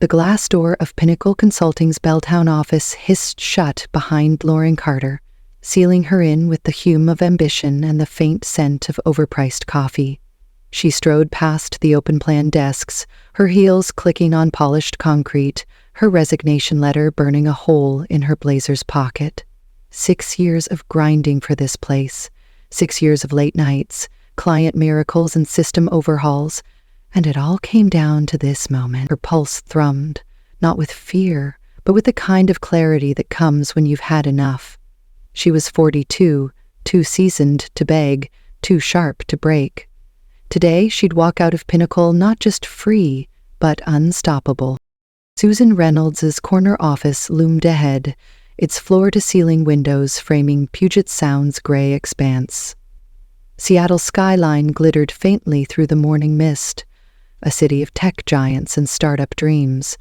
The glass door of Pinnacle Consulting's Belltown office hissed shut behind Lauren Carter, sealing her in with the hume of ambition and the faint scent of overpriced coffee. She strode past the open-plan desks, her heels clicking on polished concrete, her resignation letter burning a hole in her blazer's pocket. 6 years of grinding for this place, 6 years of late nights, client miracles and system overhauls, and it all came down to this moment. Her pulse thrummed, not with fear, but with the kind of clarity that comes when you've had enough. She was 42, too seasoned to beg, too sharp to break. Today, she'd walk out of Pinnacle not just free, but unstoppable. Susan Reynolds's corner office loomed ahead, its floor-to-ceiling windows framing Puget Sound's gray expanse. Seattle's skyline glittered faintly through the morning mist, a city of tech giants and startup dreams,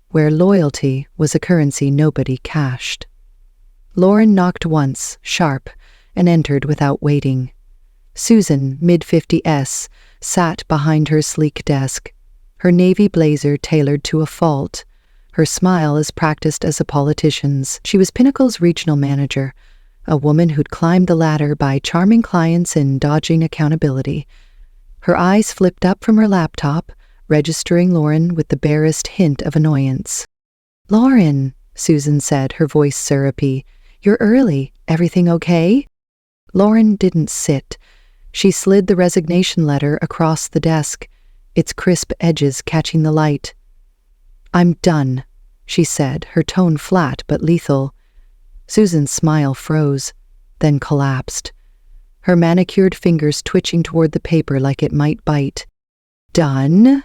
where loyalty was a currency nobody cashed. Lauren knocked once, sharp, and entered without waiting. Susan, mid-50s, sat behind her sleek desk, her navy blazer tailored to a fault, her smile as practiced as a politician's. She was Pinnacle's regional manager, a woman who'd climbed the ladder by charming clients and dodging accountability. Her eyes flipped up from her laptop, registering Lauren with the barest hint of annoyance. "Lauren," Susan said, her voice syrupy, "you're early. Everything okay?" Lauren didn't sit. She slid the resignation letter across the desk, its crisp edges catching the light. "I'm done," she said, her tone flat but lethal. Susan's smile froze, then collapsed, her manicured fingers twitching toward the paper like it might bite. "Done?"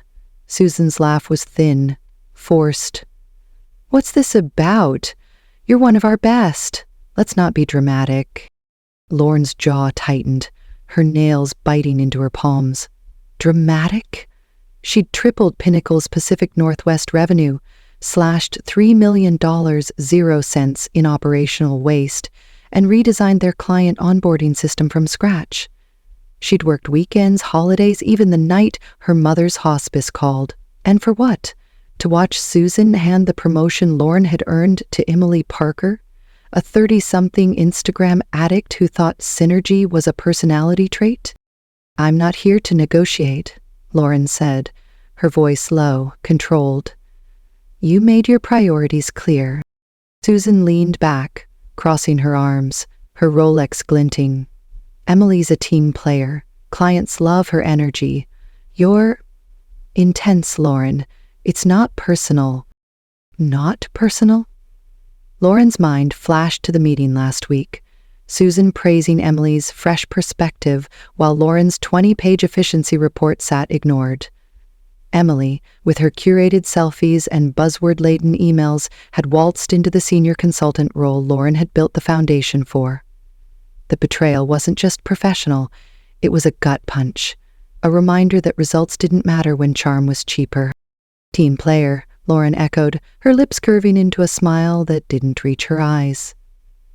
Susan's laugh was thin, forced. "What's this about? You're one of our best. Let's not be dramatic." Lauren's jaw tightened, her nails biting into her palms. Dramatic? She'd tripled Pinnacle's Pacific Northwest revenue, slashed $3 million 0 cents in operational waste, and redesigned their client onboarding system from scratch. She'd worked weekends, holidays, even the night her mother's hospice called. And for what? To watch Susan hand the promotion Lauren had earned to Emily Parker, a 30-something Instagram addict who thought synergy was a personality trait? "I'm not here to negotiate," Lauren said, her voice low, controlled. "You made your priorities clear." Susan leaned back, crossing her arms, her Rolex glinting. "Emily's a team player. Clients love her energy. You're intense, Lauren. It's not personal." "Not personal?" Lauren's mind flashed to the meeting last week, Susan praising Emily's fresh perspective while Lauren's 20-page efficiency report sat ignored. Emily, with her curated selfies and buzzword-laden emails, had waltzed into the senior consultant role Lauren had built the foundation for. The betrayal wasn't just professional, it was a gut punch, a reminder that results didn't matter when charm was cheaper. "Team player," Lauren echoed, her lips curving into a smile that didn't reach her eyes.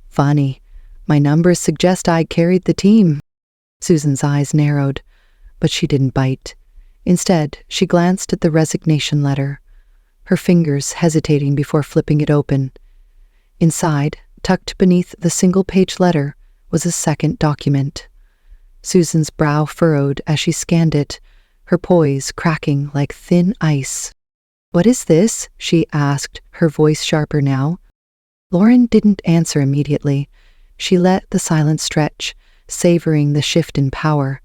"Funny. My numbers suggest I carried the team." Susan's eyes narrowed, but she didn't bite. Instead, she glanced at the resignation letter, her fingers hesitating before flipping it open. Inside, tucked beneath the single-page letter, was a second document. Susan's brow furrowed as she scanned it, her poise cracking like thin ice. "What is this?" she asked, her voice sharper now. Lauren didn't answer immediately. She let the silence stretch, savoring the shift in power.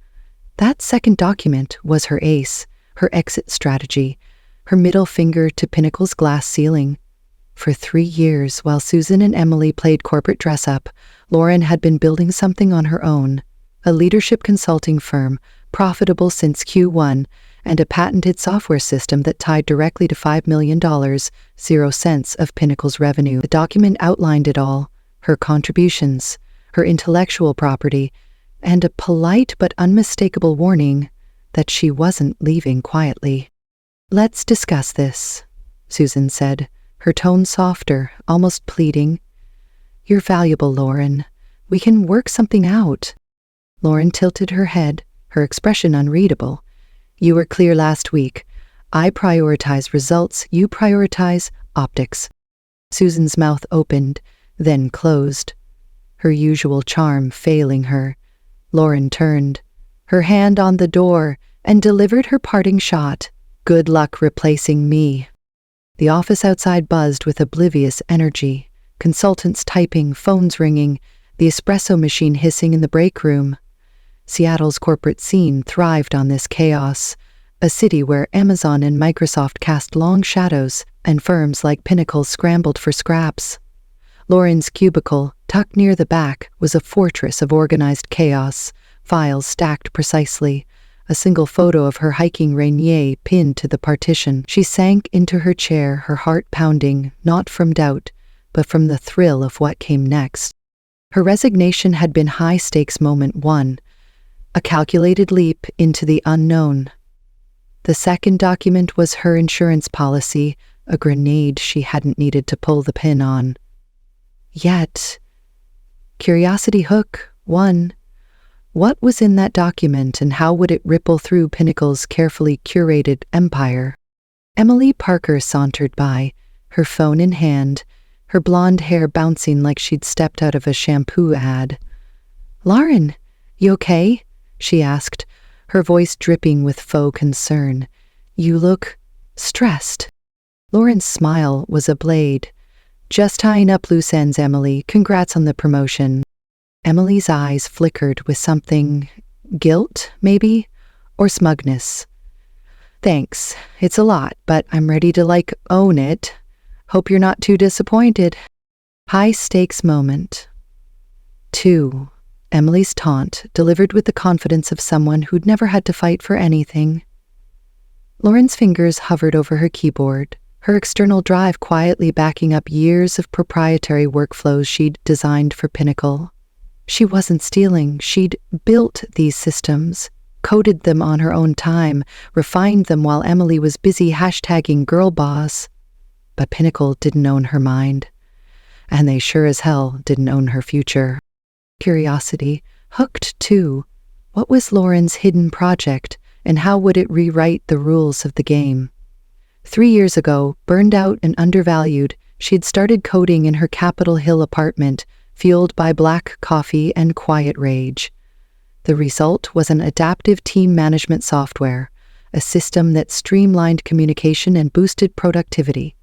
That second document was her ace, her exit strategy, her middle finger to Pinnacle's glass ceiling. For 3 years, while Susan and Emily played corporate dress-up, Lauren had been building something on her own, a leadership consulting firm, profitable since Q1, and a patented software system that tied directly to $5 million, 0 cents of Pinnacle's revenue. The document outlined it all, her contributions, her intellectual property, and a polite but unmistakable warning that she wasn't leaving quietly. "Let's discuss this," Susan said, her tone softer, almost pleading. "You're valuable, Lauren. We can work something out." Lauren tilted her head, her expression unreadable. "You were clear last week. I prioritize results, you prioritize optics. Susan's mouth opened, then closed, her usual charm failing her. Lauren turned, her hand on the door, and delivered her parting shot. Good luck replacing me. The office outside buzzed with oblivious energy. Consultants typing, phones ringing, the espresso machine hissing in the break room. Seattle's corporate scene thrived on this chaos, a city where Amazon and Microsoft cast long shadows and firms like Pinnacle scrambled for scraps. Lauren's cubicle, tucked near the back, was a fortress of organized chaos, files stacked precisely, a single photo of her hiking rainier pinned to the partition. She sank into her chair, her heart pounding, not from doubt, but from the thrill of what came next. Her resignation had been high-stakes moment one, a calculated leap into the unknown. The second document was her insurance policy, a grenade she hadn't needed to pull the pin on. Yet, curiosity hook, one. What was in that document and how would it ripple through Pinnacle's carefully curated empire? Emily Parker sauntered by, her phone in hand, her blonde hair bouncing like she'd stepped out of a shampoo ad. "Lauren, you okay?" she asked, her voice dripping with faux concern. "You look stressed." Lauren's smile was a blade. "Just tying up loose ends, Emily. Congrats on the promotion." Emily's eyes flickered with something, guilt, maybe, or smugness. "Thanks. It's a lot, but I'm ready to, own it. Hope you're not too disappointed." High-stakes moment. 2. Emily's taunt, delivered with the confidence of someone who'd never had to fight for anything. Lauren's fingers hovered over her keyboard, her external drive quietly backing up years of proprietary workflows she'd designed for Pinnacle. She wasn't stealing, she'd built these systems, coded them on her own time, refined them while Emily was busy hashtagging girlboss. But Pinnacle didn't own her mind, and they sure as hell didn't own her future. Curiosity, hooked too. What was Lauren's hidden project, and how would it rewrite the rules of the game? 3 years ago, burned out and undervalued, she'd started coding in her Capitol Hill apartment, fueled by black coffee and quiet rage. The result was an adaptive team management software, a system that streamlined communication and boosted productivity.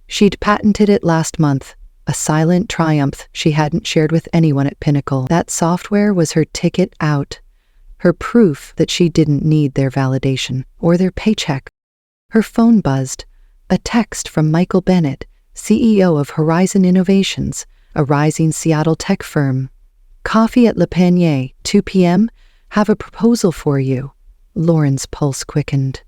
She'd patented it last month, a silent triumph she hadn't shared with anyone at Pinnacle. That software was her ticket out, her proof that she didn't need their validation or their paycheck. Her phone buzzed, a text from Michael Bennett, CEO of Horizon Innovations, a rising Seattle tech firm. "Coffee at Le Panier, 2 p.m. Have a proposal for you." Lauren's pulse quickened.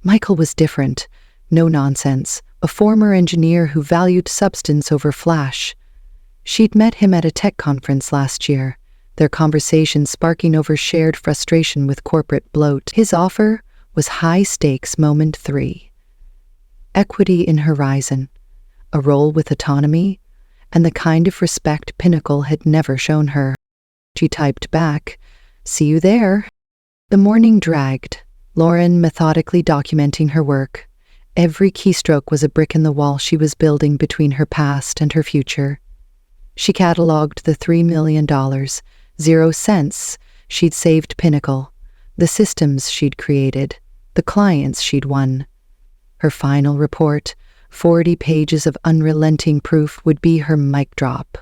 Michael was different. No nonsense. A former engineer who valued substance over flash. She'd met him at a tech conference last year, their conversation sparking over shared frustration with corporate bloat. His offer was high-stakes moment 3. Equity in Horizon, a role with autonomy, and the kind of respect Pinnacle had never shown her. She typed back, "See you there." The morning dragged, Lauren methodically documenting her work. Every keystroke was a brick in the wall she was building between her past and her future. She cataloged the $3 million, 0 cents she'd saved Pinnacle, the systems she'd created, the clients she'd won. Her final report, 40 pages of unrelenting proof, would be her mic drop.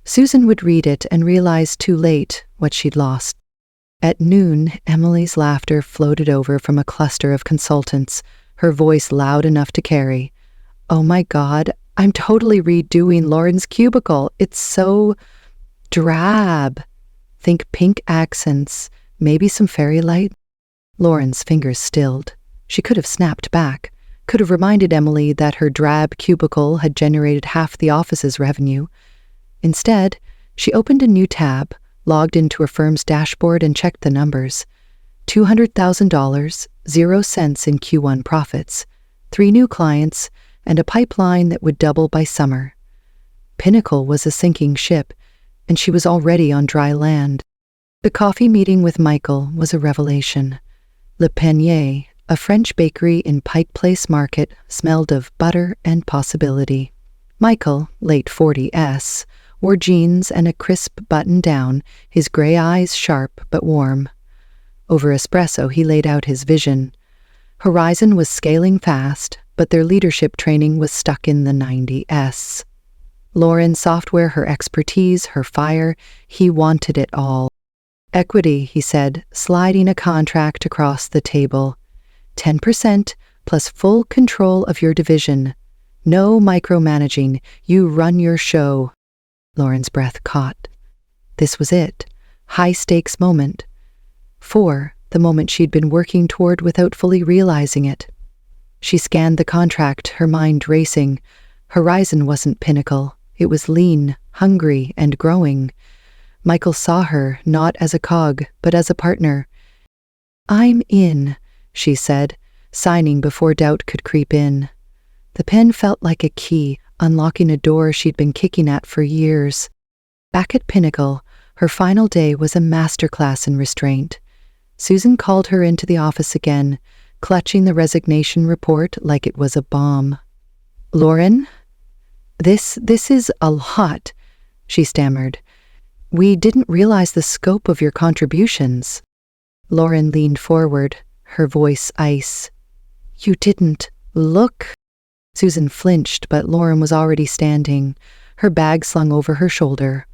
Susan would read it and realize too late what she'd lost. At noon, Emily's laughter floated over from a cluster of consultants, her voice loud enough to carry. "Oh my God, I'm totally redoing Lauren's cubicle. It's so drab. Think pink accents, maybe some fairy light." Lauren's fingers stilled. She could have snapped back, could have reminded Emily that her drab cubicle had generated half the office's revenue. Instead, she opened a new tab, logged into her firm's dashboard and checked the numbers. $200,000, 0 cents in Q1 profits, 3 new clients, and a pipeline that would double by summer. Pinnacle was a sinking ship, and she was already on dry land. The coffee meeting with Michael was a revelation. Le Panier, A French bakery in Pike Place Market smelled of butter and possibility. Michael, late 40s, wore jeans and a crisp button-down, his gray eyes sharp but warm. Over espresso, he laid out his vision. Horizon was scaling fast, but their leadership training was stuck in the 90s. Lauren software, her expertise, her fire, he wanted it all. Equity, he said, sliding a contract across the table. 10% plus full control of your division. No micromanaging, you run your show. Lauren's breath caught. This was it. High-stakes moment. 4, the moment she'd been working toward without fully realizing it. She scanned the contract, her mind racing. Horizon wasn't Pinnacle. It was lean, hungry, and growing. Michael saw her not as a cog, but as a partner. "I'm in," she said, signing before doubt could creep in. The pen felt like a key, unlocking a door she'd been kicking at for years. Back at Pinnacle, her final day was a masterclass in restraint. Susan called her into the office again, clutching the resignation report like it was a bomb. "Lauren, this is a lot," she stammered. "We didn't realize the scope of your contributions." Lauren leaned forward, her voice ice. "You didn't look." Susan flinched, but Lauren was already standing, her bag slung over her shoulder.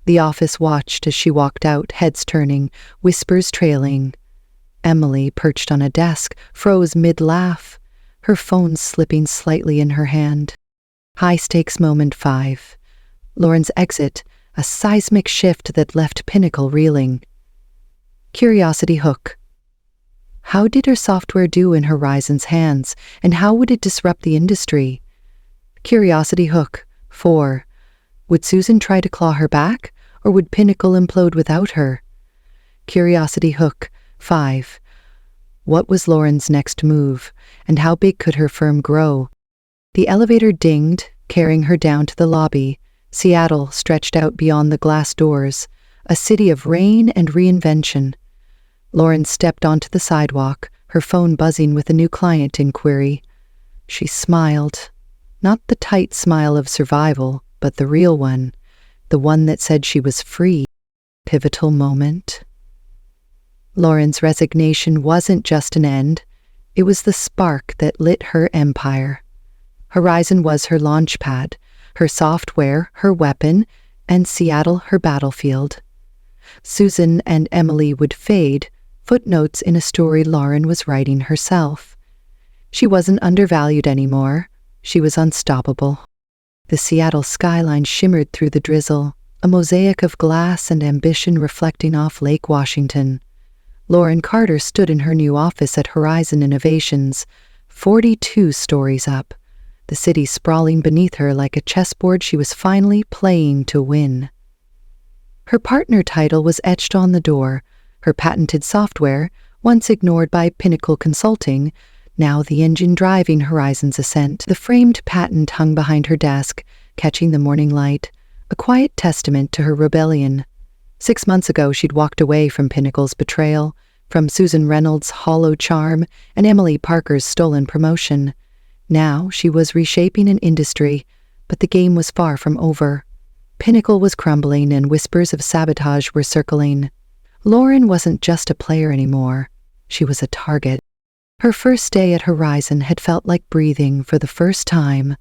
The office watched as she walked out, heads turning, whispers trailing. Emily, perched on a desk, froze mid-laugh, her phone slipping slightly in her hand. High-stakes moment 5. Lauren's exit, a seismic shift that left Pinnacle reeling. Curiosity hook. How did her software do in Horizon's hands, and how would it disrupt the industry? Curiosity hook. 4. Would Susan try to claw her back, or would Pinnacle implode without her? Curiosity hook. 5. What was Lauren's next move, and how big could her firm grow? The elevator dinged, carrying her down to the lobby. Seattle stretched out beyond the glass doors, a city of rain and reinvention. Lauren stepped onto the sidewalk, her phone buzzing with a new client inquiry. She smiled. Not the tight smile of survival, but the real one. The one that said she was free. Pivotal moment. Lauren's resignation wasn't just an end. It was the spark that lit her empire. Horizon was her launch pad, her software, her weapon, and Seattle her battlefield. Susan and Emily would fade, footnotes in a story Lauren was writing herself. She wasn't undervalued anymore. She was unstoppable. The Seattle skyline shimmered through the drizzle, a mosaic of glass and ambition reflecting off Lake Washington. Lauren Carter stood in her new office at Horizon Innovations, 42 stories up, the city sprawling beneath her like a chessboard she was finally playing to win. Her partner title was etched on the door, her patented software, once ignored by Pinnacle Consulting, now the engine driving Horizon's ascent. The framed patent hung behind her desk, catching the morning light, a quiet testament to her rebellion. 6 months ago, she'd walked away from Pinnacle's betrayal, from Susan Reynolds' hollow charm and Emily Parker's stolen promotion. Now she was reshaping an industry, but the game was far from over. Pinnacle was crumbling and whispers of sabotage were circling. Lauren wasn't just a player anymore. She was a target. Her first day at Horizon had felt like breathing for the first time.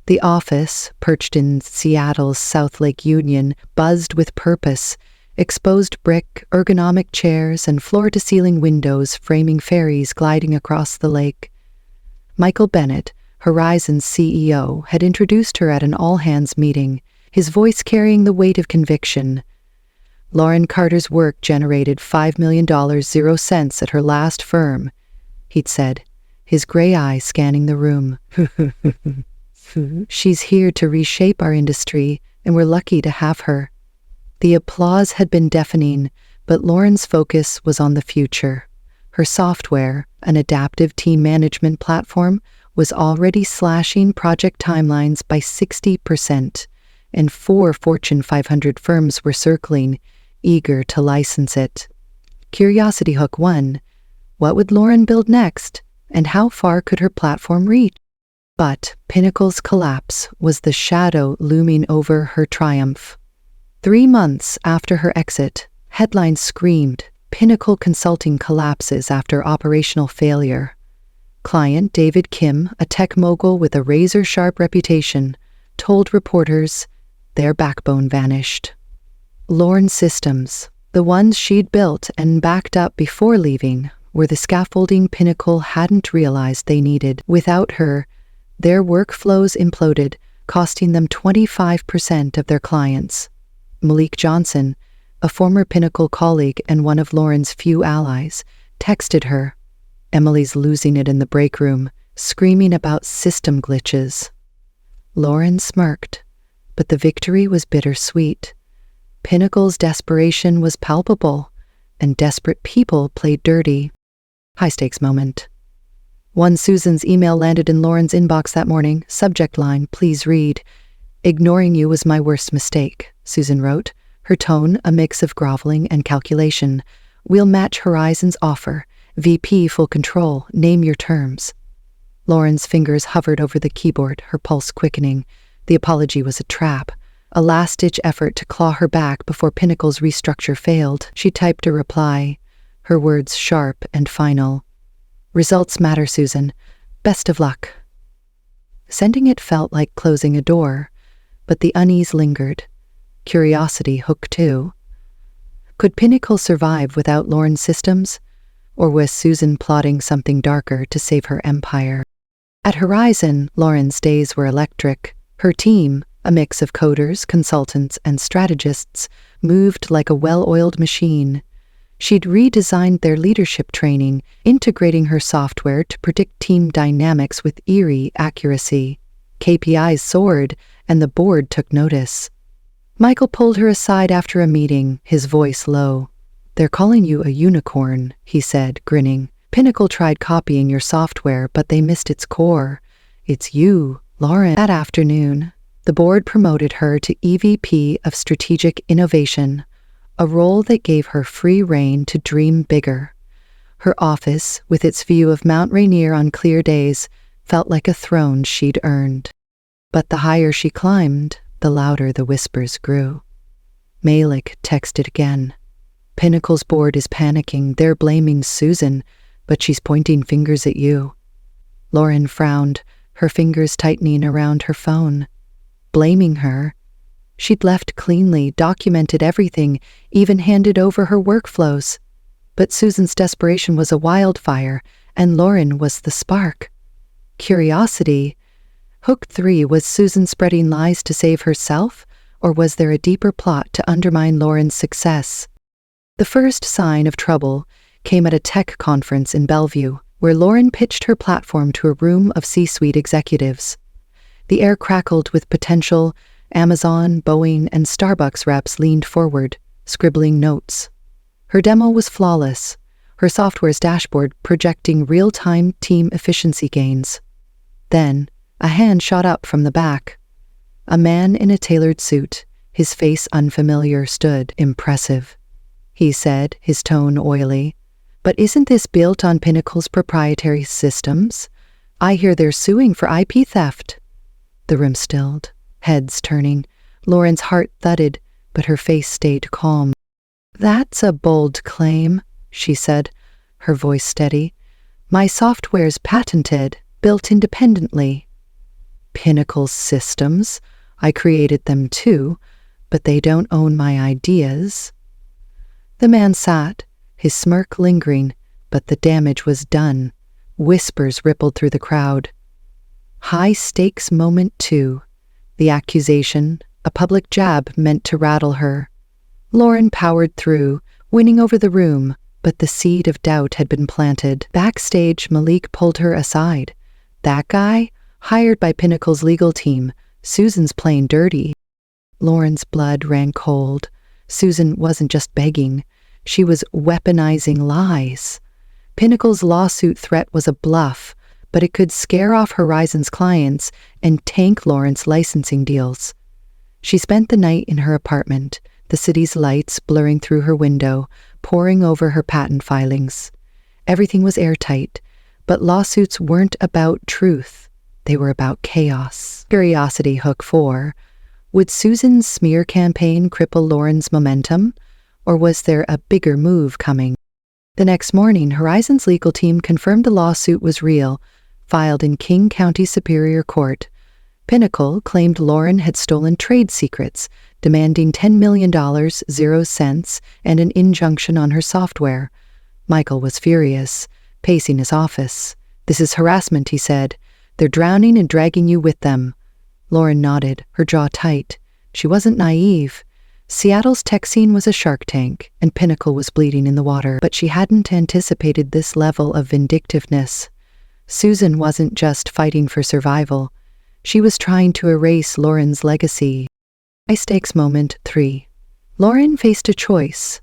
The office, perched in Seattle's South Lake Union, buzzed with purpose. Exposed brick, ergonomic chairs, and floor-to-ceiling windows framing ferries gliding across the lake. Michael Bennett, Horizon's CEO, had introduced her at an all-hands meeting, his voice carrying the weight of conviction. Lauren Carter's work generated $5 million 0 cents at her last firm, he'd said, his gray eyes scanning the room. She's here to reshape our industry, and we're lucky to have her. The applause had been deafening, but Lauren's focus was on the future. Her software, an adaptive team management platform, was already slashing project timelines by 60%, and 4 Fortune 500 firms were circling, eager to license it. Curiosity Hook 1. What would Lauren build next? And how far could her platform reach? But Pinnacle's collapse was the shadow looming over her triumph. 3 months after her exit, headlines screamed, "Pinnacle Consulting collapses after operational failure." Client David Kim, a tech mogul with a razor-sharp reputation, told reporters their backbone vanished. Lauren's systems, the ones she'd built and backed up before leaving, were the scaffolding Pinnacle hadn't realized they needed. Without her, their workflows imploded, costing them 25% of their clients. Malik Johnson, a former Pinnacle colleague and one of Lauren's few allies, texted her, "Emily's losing it in the break room, screaming about system glitches." Lauren smirked, but the victory was bittersweet. Pinnacle's desperation was palpable, and desperate people played dirty. High-stakes moment. One Susan's email landed in Lauren's inbox that morning. Subject line, "Please read." "Ignoring you was my worst mistake," Susan wrote, her tone a mix of groveling and calculation. "We'll match Horizon's offer. VP full control. Name your terms." Lauren's fingers hovered over the keyboard, her pulse quickening. The apology was a trap, a last-ditch effort to claw her back before Pinnacle's restructure failed. She typed a reply, her words sharp and final. "Results matter, Susan. Best of luck." Sending it felt like closing a door, but the unease lingered. Curiosity hooked too. Could Pinnacle survive without Lauren's systems? Or was Susan plotting something darker to save her empire? At Horizon, Lauren's days were electric. Her team, a mix of coders, consultants, and strategists, moved like a well-oiled machine. She'd redesigned their leadership training, integrating her software to predict team dynamics with eerie accuracy. KPIs soared, and the board took notice. Michael pulled her aside after a meeting, his voice low. "They're calling you a unicorn," he said, grinning. "Pinnacle tried copying your software, but they missed its core. It's you, Lauren." That afternoon, the board promoted her to EVP of Strategic Innovation, a role that gave her free rein to dream bigger. Her office, with its view of Mount Rainier on clear days, felt like a throne she'd earned. But the higher she climbed, the louder the whispers grew. Malik texted again. "Pinnacle's board is panicking. They're blaming Susan, but she's pointing fingers at you." Lauren frowned, her fingers tightening around her phone. Blaming her? She'd left cleanly, documented everything, even handed over her workflows. But Susan's desperation was a wildfire, and Lauren was the spark. Curiosity. Hook 3, was Susan spreading lies to save herself, or was there a deeper plot to undermine Lauren's success? The first sign of trouble came at a tech conference in Bellevue, where Lauren pitched her platform to a room of C-suite executives. The air crackled with potential. Amazon, Boeing, and Starbucks reps leaned forward, scribbling notes. Her demo was flawless, her software's dashboard projecting real-time team efficiency gains. Then, a hand shot up from the back. A man in a tailored suit, his face unfamiliar, stood impressive. He said, his tone oily, "But isn't this built on Pinnacle's proprietary systems? I hear they're suing for IP theft." The room stilled, heads turning. Lauren's heart thudded, but her face stayed calm. "That's a bold claim," she said, her voice steady. "My software's patented, built independently." "Pinnacle's systems? I created them too, but they don't own my ideas." The man sat, his smirk lingering, but the damage was done. Whispers rippled through the crowd. High-stakes moment too. The accusation, a public jab meant to rattle her. Lauren powered through, winning over the room, but the seed of doubt had been planted. Backstage, Malik pulled her aside. "That guy? Hired by Pinnacle's legal team. Susan's playing dirty." Lauren's blood ran cold. Susan wasn't just begging. She was weaponizing lies. Pinnacle's lawsuit threat was a bluff, but it could scare off Horizon's clients and tank Lauren's licensing deals. She spent the night in her apartment, the city's lights blurring through her window, poring over her patent filings. Everything was airtight, but lawsuits weren't about truth. They were about chaos. Curiosity hook 4. Would Susan's smear campaign cripple Lauren's momentum, or was there a bigger move coming? The next morning, Horizon's legal team confirmed the lawsuit was real, filed in King County Superior Court. Pinnacle claimed Lauren had stolen trade secrets, demanding $10 million, 0 cents, and an injunction on her software. Michael was furious, pacing his office. "This is harassment," he said. "They're drowning and dragging you with them." Lauren nodded, her jaw tight. She wasn't naive. Seattle's tech scene was a shark tank, and Pinnacle was bleeding in the water, but she hadn't anticipated this level of vindictiveness. Susan wasn't just fighting for survival. She was trying to erase Lauren's legacy. High-stakes moment 3. Lauren faced a choice.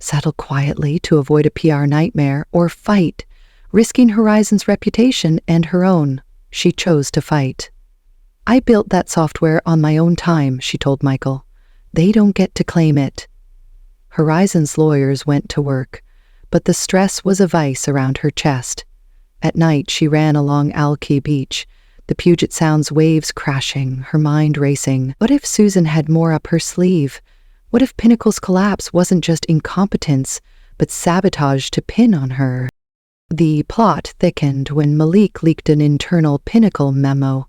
Settle quietly to avoid a PR nightmare, or fight, risking Horizon's reputation and her own. She chose to fight. "I built that software on my own time," she told Michael. "They don't get to claim it." Horizon's lawyers went to work, but the stress was a vice around her chest. At night, she ran along Alki Beach, the Puget Sound's waves crashing, her mind racing. What if Susan had more up her sleeve? What if Pinnacle's collapse wasn't just incompetence, but sabotage to pin on her? The plot thickened when Malik leaked an internal Pinnacle memo.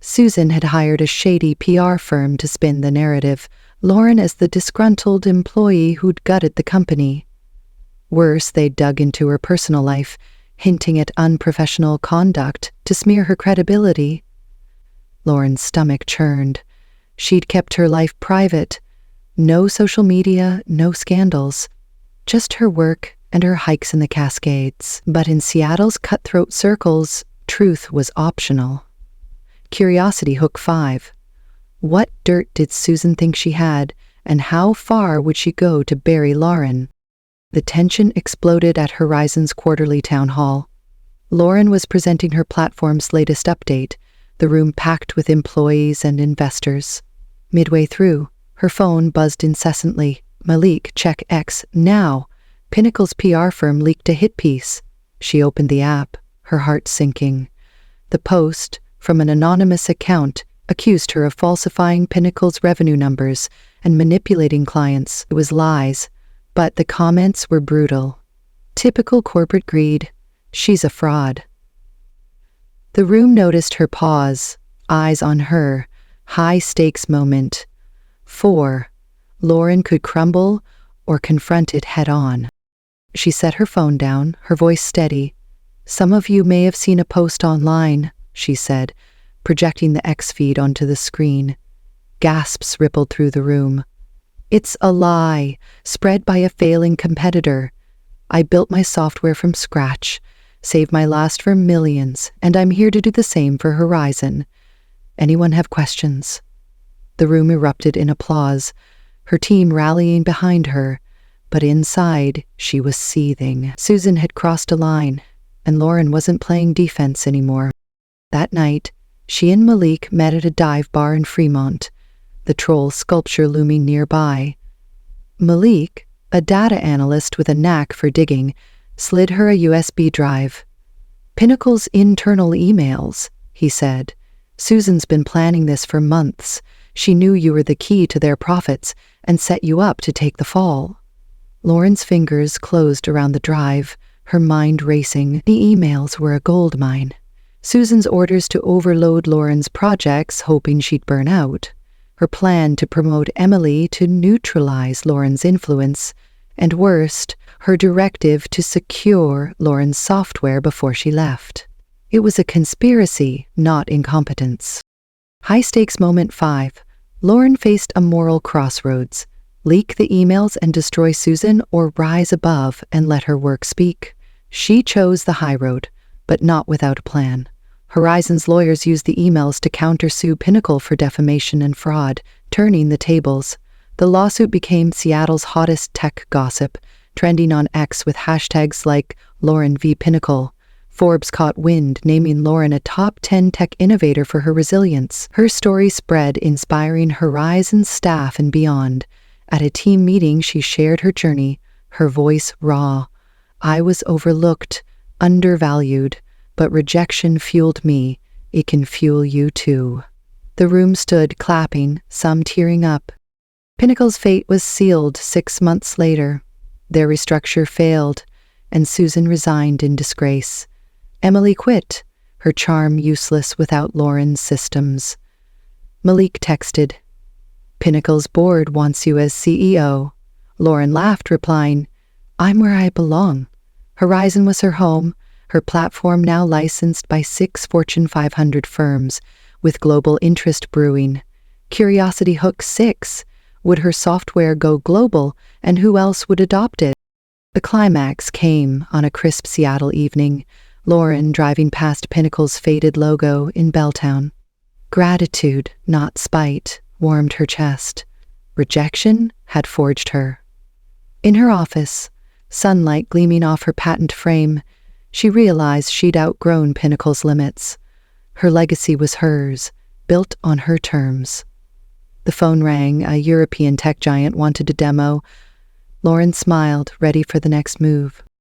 Susan had hired a shady PR firm to spin the narrative, Lauren as the disgruntled employee who'd gutted the company. Worse, they'd dug into her personal life, hinting at unprofessional conduct to smear her credibility. Lauren's stomach churned. She'd kept her life private. No social media, no scandals. Just her work and her hikes in the Cascades. But in Seattle's cutthroat circles, truth was optional. Curiosity hook 5. What dirt did Susan think she had, and how far would she go to bury Lauren? The tension exploded at Horizon's quarterly town hall. Lauren was presenting her platform's latest update, the room packed with employees and investors. Midway through, her phone buzzed incessantly. "Malik, check X now. Pinnacle's PR firm leaked a hit piece." She opened the app, her heart sinking. The post, from an anonymous account, accused her of falsifying Pinnacle's revenue numbers and manipulating clients. It was lies, but the comments were brutal. Typical corporate greed. "She's a fraud." The room noticed her pause, eyes on her. High-stakes moment. 4. Lauren could crumble or confront it head-on. She set her phone down, her voice steady. "Some of you may have seen a post online," she said, projecting the X feed onto the screen. Gasps rippled through the room. "It's a lie, spread by a failing competitor. I built my software from scratch, saved my last for millions, and I'm here to do the same for Horizon. Anyone have questions?" The room erupted in applause, her team rallying behind her, but inside she was seething. Susan had crossed a line, and Lauren wasn't playing defense anymore. That night, she and Malik met at a dive bar in Fremont, the troll sculpture looming nearby. Malik, a data analyst with a knack for digging, slid her a USB drive. "Pinnacle's internal emails," he said. "Susan's been planning this for months. She knew you were the key to their profits and set you up to take the fall." Lauren's fingers closed around the drive, her mind racing. The emails were a goldmine. Susan's orders to overload Lauren's projects, hoping she'd burn out. Her plan to promote Emily to neutralize Lauren's influence. And worst, her directive to secure Lauren's software before she left. It was a conspiracy, not incompetence. High-stakes moment 5. Lauren faced a moral crossroads. Leak the emails and destroy Susan, or rise above and let her work speak? She chose the high road, but not without a plan. Horizon's lawyers used the emails to countersue Pinnacle for defamation and fraud, turning the tables. The lawsuit became Seattle's hottest tech gossip, trending on X with hashtags like Lauren v. Pinnacle. Forbes caught wind, naming Lauren a top 10 tech innovator for her resilience. Her story spread, inspiring Horizon's staff and beyond. At a team meeting, she shared her journey, her voice raw. I was overlooked, undervalued, but rejection fueled me. It can fuel you too. The room stood clapping, some tearing up. Pinnacle's fate was sealed 6 months later. Their restructure failed, and Susan resigned in disgrace. Emily quit, her charm useless without Lauren's systems. Malik texted, "Pinnacle's board wants you as CEO." Lauren laughed, replying, "I'm where I belong." Horizon was her home, her platform now licensed by 6 Fortune 500 firms, with global interest brewing. Curiosity Hook 6. Would her software go global, and who else would adopt it? The climax came on a crisp Seattle evening, Lauren driving past Pinnacle's faded logo in Belltown. Gratitude, not spite, warmed her chest. Rejection had forged her. In her office, sunlight gleaming off her patent frame, she realized she'd outgrown Pinnacle's limits. Her legacy was hers, built on her terms. The phone rang. A European tech giant wanted to demo. Lauren smiled, ready for the next move.